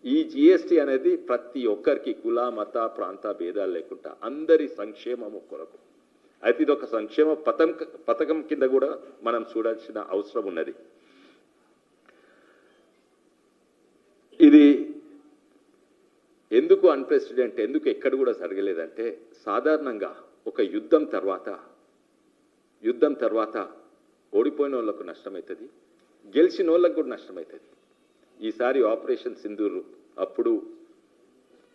ఈ జిఎస్టీ అనేది ప్రతి ఒక్కరికి కుల మత ప్రాంత భేదాలు లేకుండా అందరి సంక్షేమము కొరకు అయితే ఇది ఒక సంక్షేమ పథకం కింద కూడా మనం చూడాల్సిన అవసరం ఉన్నది. ఇది ఎందుకు అన్ప్రెసిడెంట్, ఎందుకు ఎక్కడ కూడా జరగలేదంటే సాధారణంగా ఒక యుద్ధం తర్వాత ఓడిపోయిన వాళ్ళకు నష్టమవుతుంది, గెలిచిన వాళ్ళకు కూడా నష్టమవుతుంది. ఈసారి ఆపరేషన్ సింధూర్ అప్పుడు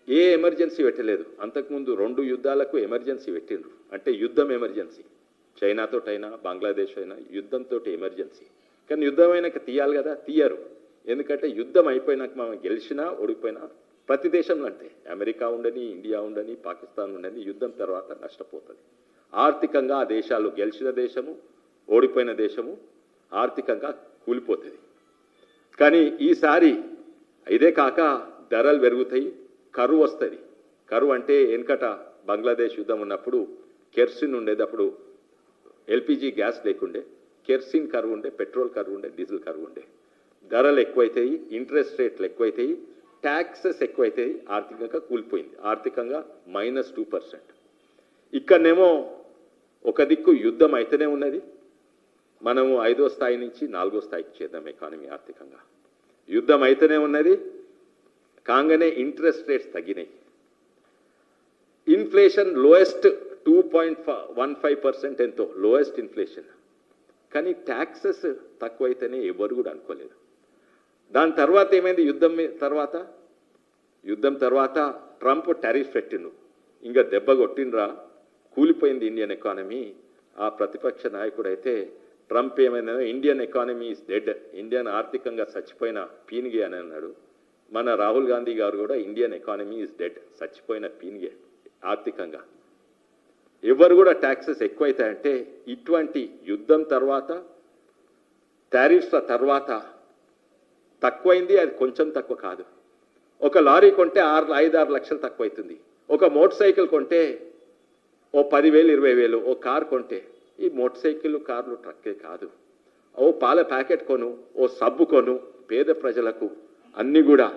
ఏ ఎమర్జెన్సీ పెట్టలేదు. అంతకుముందు 2 యుద్ధాలకు ఎమర్జెన్సీ పెట్టిండ్రు. అంటే యుద్ధం ఎమర్జెన్సీ, చైనాతోటైనా బంగ్లాదేశ్ అయినా యుద్ధంతో ఎమర్జెన్సీ. కానీ యుద్ధం అయినాక తీయాలి కదా, తీయరు. ఎందుకంటే యుద్ధం అయిపోయినాక మనం గెలిచినా ఓడిపోయినా ప్రతి దేశంలో అంటే అమెరికా ఉండని, ఇండియా ఉండని, పాకిస్తాన్ ఉండని యుద్ధం తర్వాత నష్టపోతుంది. ఆర్థికంగా ఆ దేశాలు గెలిచిన దేశము ఓడిపోయిన దేశము ఆర్థికంగా కూలిపోతుంది. కానీ ఈసారి ఇదే కాక ధరలు పెరుగుతాయి, కరువు వస్తుంది. కరువు అంటే వెనకట బంగ్లాదేశ్ యుద్ధం ఉన్నప్పుడు కెరసిన్ ఉండేది, అప్పుడు ఎల్పిజి గ్యాస్ లేకుండే, కెరసిన్ కరువు ఉండే, పెట్రోల్ కరువు ఉండే, డీజిల్ కరువు ఉండే. ధరలు ఎక్కువైతాయి, ఇంట్రెస్ట్ రేట్లు ఎక్కువైతాయి, ట్యాక్సెస్ ఎక్కువైతాయి, ఆర్థికంగా కూలిపోయింది. ఆర్థికంగా -2%. ఇక్కడనేమో ఒక దిక్కు యుద్ధం అయితేనే ఉన్నది, మనము 5వ స్థాయి నుంచి 4వ స్థాయికి చేద్దాం ఎకానమీ ఆర్థికంగా. యుద్ధం అయితేనే ఉన్నది, కాగానే ఇంట్రెస్ట్ రేట్స్ తగ్గినాయి. ఇన్ఫ్లేషన్ లోయెస్ట్ 2.15% ఎంతో లోయెస్ట్ ఇన్ఫ్లేషన్. కానీ ట్యాక్సెస్ తక్కువైతేనే ఎవరు కూడా అనుకోలేదు. దాని తర్వాత ఏమైంది? యుద్ధం తర్వాత ట్రంప్ టారిఫ్ పెట్టిండు. ఇంకా దెబ్బ కొట్టిండ్రా, కూలిపోయింది ఇండియన్ ఎకానమీ. ఆ ప్రతిపక్ష నాయకుడు అయితే ట్రంప్ ఏమైనా Indian economy is dead, Indian ఆర్థికంగా చచ్చిపోయిన పీనిగే అని అన్నాడు. మన రాహుల్ గాంధీ గారు కూడా ఇండియన్ ఎకానమీ ఈజ్ డెడ్, చచ్చిపోయిన పీనిగే ఆర్థికంగా. ఎవరు కూడా ట్యాక్సెస్ ఎక్కువైతాయంటే ఇటువంటి యుద్ధం తర్వాత టారిఫ్ల తర్వాత తక్కువైంది. అది కొంచెం తక్కువ కాదు. ఒక లారీ కొంటే 5-6 లక్షలు తక్కువ అవుతుంది. ఒక మోటార్ సైకిల్ కొంటే ఓ 10,000 20,000. ఓ కార్ కొంటే, ఈ మోటార్ సైకిల్ కార్లు ట్రక్కే కాదు, ఓ పాల ప్యాకెట్ కొను, ఓ సబ్బు కొను, పేద ప్రజలకు అన్నీ కూడా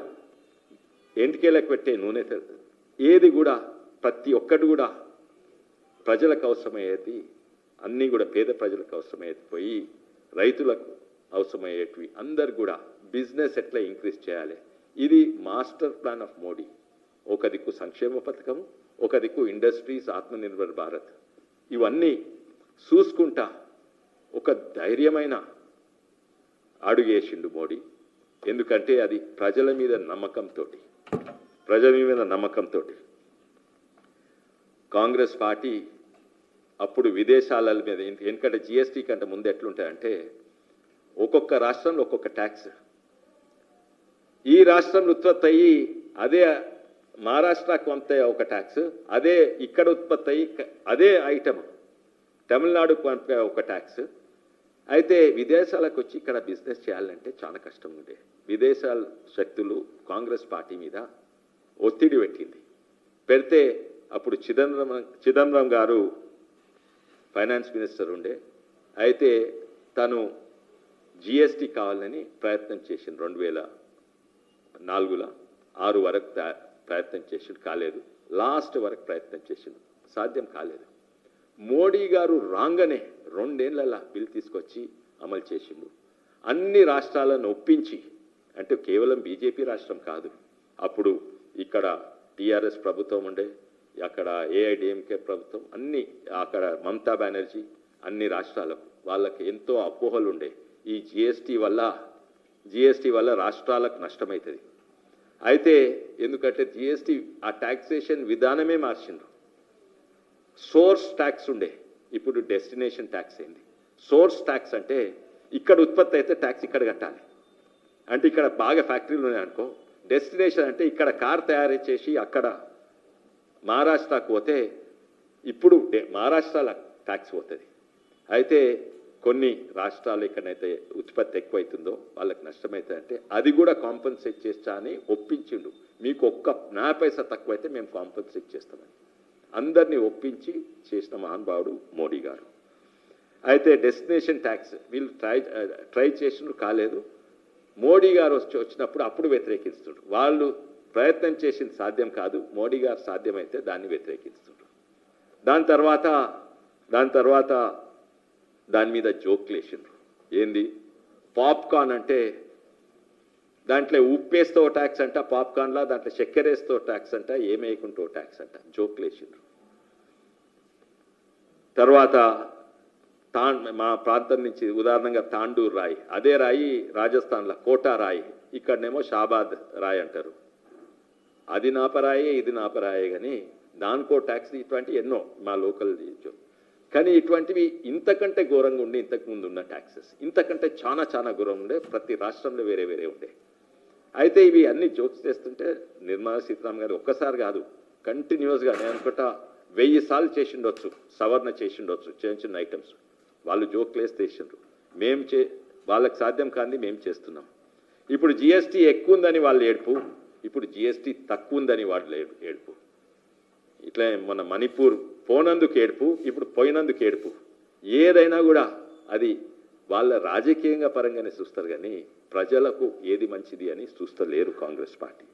ఎంటికేలకు పెట్టే నూనె, ఏది కూడా ప్రతి ఒక్కటి కూడా ప్రజలకు అవసరమయ్యేది, అన్నీ కూడా పేద ప్రజలకు అవసరమయ్యేది పోయి రైతులకు అవసరమయ్యేటివి అందరు కూడా బిజినెస్ ఎట్లా ఇంక్రీజ్ చేయాలి. ఇది మాస్టర్ ప్లాన్ ఆఫ్ మోడీ. ఒక దిక్కు సంక్షేమ పథకం, ఒక దిక్కు ఇండస్ట్రీస్, ఆత్మనిర్భర్ భారత్, ఇవన్నీ చూసుకుంటా ఒక ధైర్యమైన అడుగేసిండు మోడీ. ఎందుకంటే అది ప్రజల మీద నమ్మకంతో కాంగ్రెస్ పార్టీ అప్పుడు విదేశాల మీద, ఎందుకంటే జిఎస్టీ కంటే ముందు ఎట్లుంటాయంటే ఒక్కొక్క రాష్ట్రంలో ఒక్కొక్క ట్యాక్స్. ఈ రాష్ట్రంలో ఉత్పత్తి అయ్యి అదే మహారాష్ట్రకు పంపితే ఒక ట్యాక్స్, అదే ఇక్కడ ఉత్పత్తి అయ్యి అదే ఐటమ్ తమిళనాడుకు పంపే ఒక ట్యాక్స్. అయితే విదేశాలకు వచ్చి ఇక్కడ బిజినెస్ చేయాలంటే చాలా కష్టం ఉండే. విదేశాల శక్తులు కాంగ్రెస్ పార్టీ మీద ఒత్తిడి పెడితే అప్పుడు చిదంబరం గారు ఫైనాన్స్ మినిస్టర్ ఉండే. అయితే తను జిఎస్టీ కావాలని ప్రయత్నం చేసిండు. 2004లో 6 వరకు ప్రయత్నం చేసిండు, కాలేదు. లాస్ట్ వరకు ప్రయత్నం చేసిండు, సాధ్యం కాలేదు. మోడీ గారు రాగానే 2 ఏళ్లలో బిల్ తీసుకొచ్చి అమలు చేసిండు. అన్ని రాష్ట్రాలను ఒప్పించి, అంటే కేవలం బీజేపీ రాష్ట్రం కాదు, అప్పుడు ఇక్కడ టీఆర్ఎస్ ప్రభుత్వం ఉండే, అక్కడ ఏఐడిఎంకే ప్రభుత్వం, అన్ని అక్కడ మమతా బెనర్జీ, అన్ని రాష్ట్రాలకు వాళ్ళకి ఎంతో అపోహలు ఉండే. ఈ జిఎస్టీ వల్ల రాష్ట్రాలకు నష్టమవుతుంది. అయితే ఎందుకంటే జిఎస్టీ ఆ ట్యాక్సేషన్ విధానమే మార్చిండ్రు. సోర్స్ ట్యాక్స్ ఉండే, ఇప్పుడు డెస్టినేషన్ ట్యాక్స్ అయింది. సోర్స్ ట్యాక్స్ అంటే ఇక్కడ ఉత్పత్తి అయితే ట్యాక్స్ ఇక్కడ కట్టాలి. అంటే ఇక్కడ బాగా ఫ్యాక్టరీలు ఉన్నాయనుకో, డెస్టినేషన్ అంటే ఇక్కడ కార్ తయారు చేసి అక్కడ మహారాష్ట్రకు పోతే ఇప్పుడు మహారాష్ట్రలో ట్యాక్స్ పోతుంది. అయితే కొన్ని రాష్ట్రాలు ఎక్కడైతే ఉత్పత్తి ఎక్కువైతుందో వాళ్ళకి నష్టమవుతుందంటే అది కూడా కాంపన్సేట్ చేస్తా అని ఒప్పించిండు. మీకు ఒక్క 9 పైసా తక్కువైతే మేము కాంపన్సేట్ చేస్తామని అందరినీ ఒప్పించి చేసిన మహానుభావుడు మోడీ గారు. అయితే డెస్టినేషన్ ట్యాక్స్ వీళ్ళు ట్రై చేసిన కాలేదు. మోడీ గారు వచ్చినప్పుడు అప్పుడు వ్యతిరేకిస్తుండ్రు. వాళ్ళు ప్రయత్నం చేసింది సాధ్యం కాదు, మోడీ గారు సాధ్యమైతే దాన్ని వ్యతిరేకిస్తుండ్రు. దాని తర్వాత దాని మీద జోక్లు వేసిండ్రు. ఏంది పాప్కార్న్ అంటే దాంట్లో ఉప్పేస్తే ఓ ట్యాక్స్ అంట, పాప్కార్న్లా దాంట్లో చక్కెర వేస్తే ఓ ట్యాక్స్ అంట, ఏమేయకుంటే ఓ ట్యాక్స్ అంట, జోక్లు వేసిండ్రు. తర్వాత మా ప్రాంతం నుంచి ఉదాహరణంగా తాండూర్ రాయి, అదే రాయి రాజస్థాన్లో కోటా రాయి, ఇక్కడనేమో షాబాద్ రాయి అంటారు. అది నాపరాయే ఇది నాపరాయే, కానీ దానికో ట్యాక్స్, ఇటువంటి ఎన్నో మా లోకల్. కానీ ఇటువంటివి ఇంతకంటే ఘోరంగా ఉండి ఇంతకుముందు ఉన్న ట్యాక్సెస్ ఇంతకంటే చాలా చాలా ఘోరంగా ఉండే, ప్రతి రాష్ట్రంలో వేరే వేరే ఉండే. అయితే ఇవి అన్ని జోక్స్ చేస్తుంటే నిర్మలా సీతారామన్ గారు ఒక్కసారి కాదు, కంటిన్యూస్గా నేను అనుకుంటా 1000 సార్లు చేసిండొచ్చు, సవరణ చేసిండొచ్చు, చిన్న చిన్న ఐటమ్స్. వాళ్ళు జోక్లు వేసి చేసిండ్రు. వాళ్ళకి సాధ్యం కాంది మేము చేస్తున్నాం. ఇప్పుడు జిఎస్టీ ఎక్కువ ఉందని వాళ్ళు ఏడుపు, ఇప్పుడు జిఎస్టీ తక్కువ ఉందని వాళ్ళు ఏడుపు. ఇట్లా మన మణిపూర్ పోనందుకు ఏడుపు, ఇప్పుడు పోయినందుకు ఏడుపు. ఏదైనా కూడా అది వాళ్ళ రాజకీయంగా పరంగానే చూస్తారు, కానీ ప్రజలకు ఏది మంచిది అని చూస్తలేరు కాంగ్రెస్ పార్టీ.